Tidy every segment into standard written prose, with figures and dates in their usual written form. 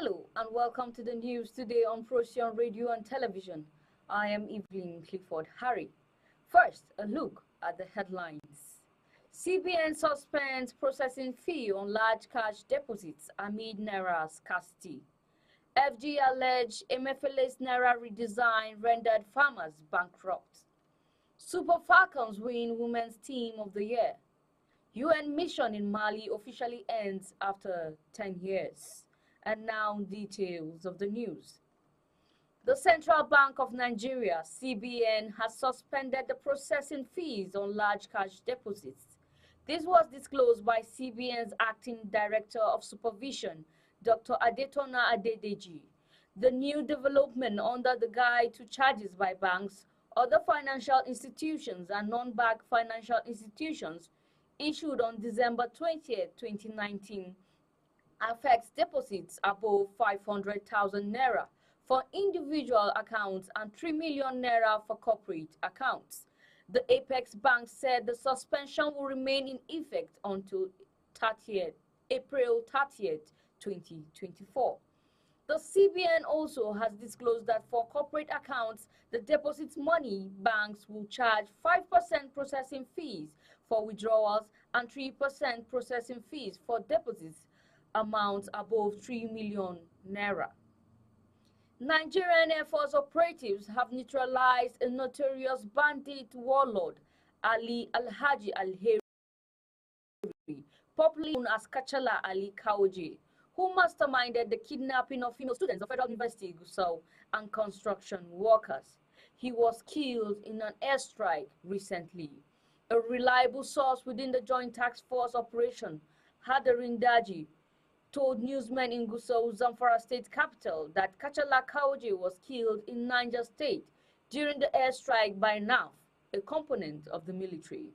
Hello and welcome to the news today on Procyon Radio and Television. I am Evelyn Clifford Harry. First, a look at the headlines. CBN suspends processing fee on large cash deposits amid Naira scarcity. FG allege EMEFIELE'S Naira redesign rendered farmers bankrupt. Super Falcons win Women's Team of the Year. UN mission in Mali officially ends after 10 years. And now details of the news. The Central Bank of Nigeria, CBN, has suspended the processing fees on large cash deposits. This was disclosed by CBN's Acting Director of Supervision, Dr. Adetona Adedeji. The new development under the Guide to Charges by Banks, Other Financial Institutions and Non-Bank Financial Institutions, issued on December 20, 2019, affects deposits above 500,000 naira for individual accounts and 3 million naira for corporate accounts. The Apex Bank said the suspension will remain in effect until April 30th, 2024. The CBN also has disclosed that for corporate accounts, the deposits money banks will charge 5% processing fees for withdrawals and 3% processing fees for deposits amounts above 3 million naira. Nigerian Air Force operatives have neutralized a notorious bandit warlord, Ali Alhaji Alheri, popularly known as Kachala Ali Kaoje, who masterminded the kidnapping of female students of Federal University Gusau and construction workers. He was killed in an airstrike recently. A reliable source within the Joint Task Force operation, Hadarin Daji, told newsmen in Gusau, Zamfara state capital, that Kachala Kaoje was killed in Niger State during the airstrike by NAF, a component of the military.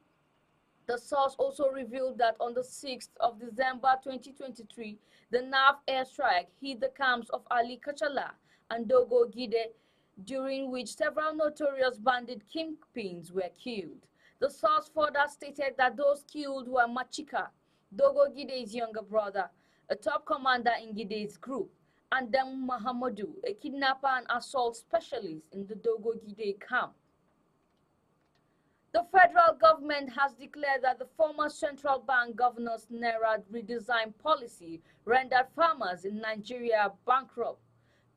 The source also revealed that on the 6th of December 2023, the NAF airstrike hit the camps of Ali Kachala and Dogo Gide, during which several notorious bandit kingpins were killed. The source further stated that those killed were Machika, Dogo Gide's younger brother, a top commander in Gide's group, and Dem Mahamadou, a kidnapper and assault specialist in the Dogo Gide camp. The federal government has declared that the former central bank governor's Naira redesign policy rendered farmers in Nigeria bankrupt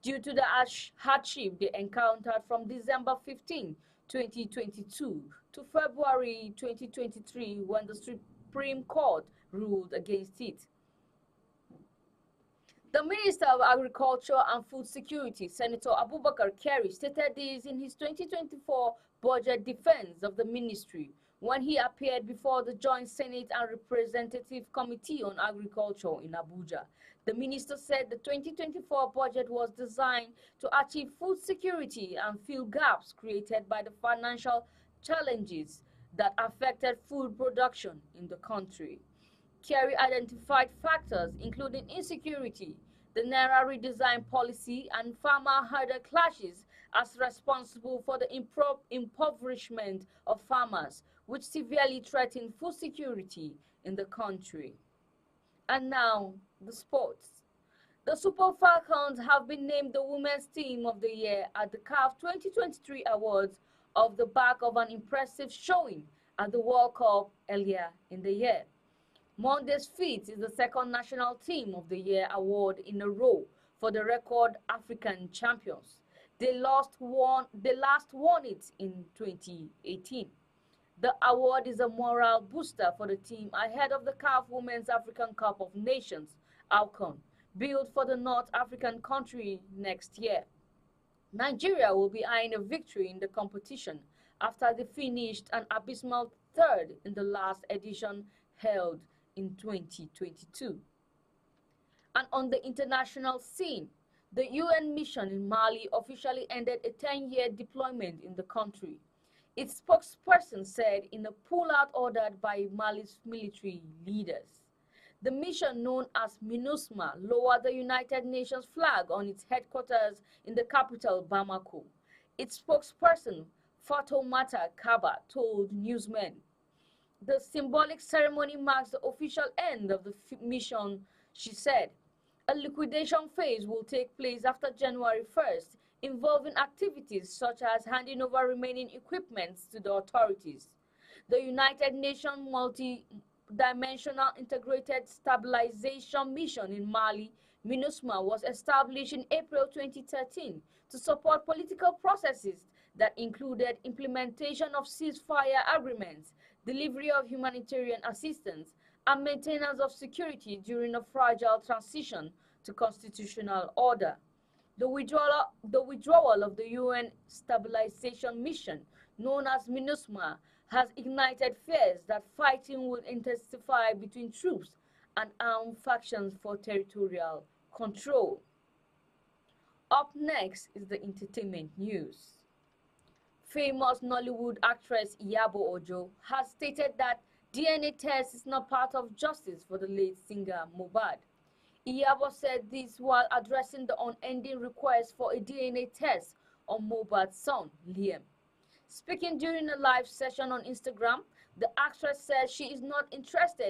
due to the hardship they encountered from December 15, 2022 to February 2023, when the Supreme Court ruled against it. The Minister of Agriculture and Food Security, Senator Abubakar Kyari, stated this in his 2024 budget defense of the ministry when he appeared before the Joint Senate and Representative Committee on Agriculture in Abuja. The minister said the 2024 budget was designed to achieve food security and fill gaps created by the financial challenges that affected food production in the country. Kerry identified factors including insecurity, the Naira redesign policy, and farmer-herder clashes as responsible for the impoverishment of farmers, which severely threatened food security in the country. And now, the sports. The Super Falcons have been named the Women's Team of the Year at the CAF 2023 Awards off the back of an impressive showing at the World Cup earlier in the year. Monday's feat is the second National Team of the Year award in a row for the record African champions. They last won it in 2018. The award is a morale booster for the team ahead of the CAF Women's African Cup of Nations, ALCON, billed for the North African country next year. Nigeria will be eyeing a victory in the competition after they finished an abysmal third in the last edition held in 2022. And on the international scene, the UN mission in Mali officially ended a 10-year deployment in the country. Its spokesperson said in a pull-out ordered by Mali's military leaders. The mission, known as MINUSMA, lowered the United Nations flag on its headquarters in the capital, Bamako. Its spokesperson, Fatoumata Kaba, told newsmen, "The symbolic ceremony marks the official end of the mission," she said. A liquidation phase will take place after January 1st, involving activities such as handing over remaining equipment to the authorities. The United Nations Multi-Dimensional Integrated Stabilization Mission in Mali, MINUSMA, was established in April 2013 to support political processes that included implementation of ceasefire agreements, delivery of humanitarian assistance, and maintenance of security during a fragile transition to constitutional order. The withdrawal of the UN Stabilization Mission, known as MINUSMA, has ignited fears that fighting will intensify between troops and armed factions for territorial control. Up next is the entertainment news. Famous Nollywood actress Iyabo Ojo has stated that DNA test is not part of justice for the late singer Mohbad. Iyabo said this while addressing the unending request for a DNA test on Mohbad's son, Liam. Speaking during a live session on Instagram, the actress said she is not interested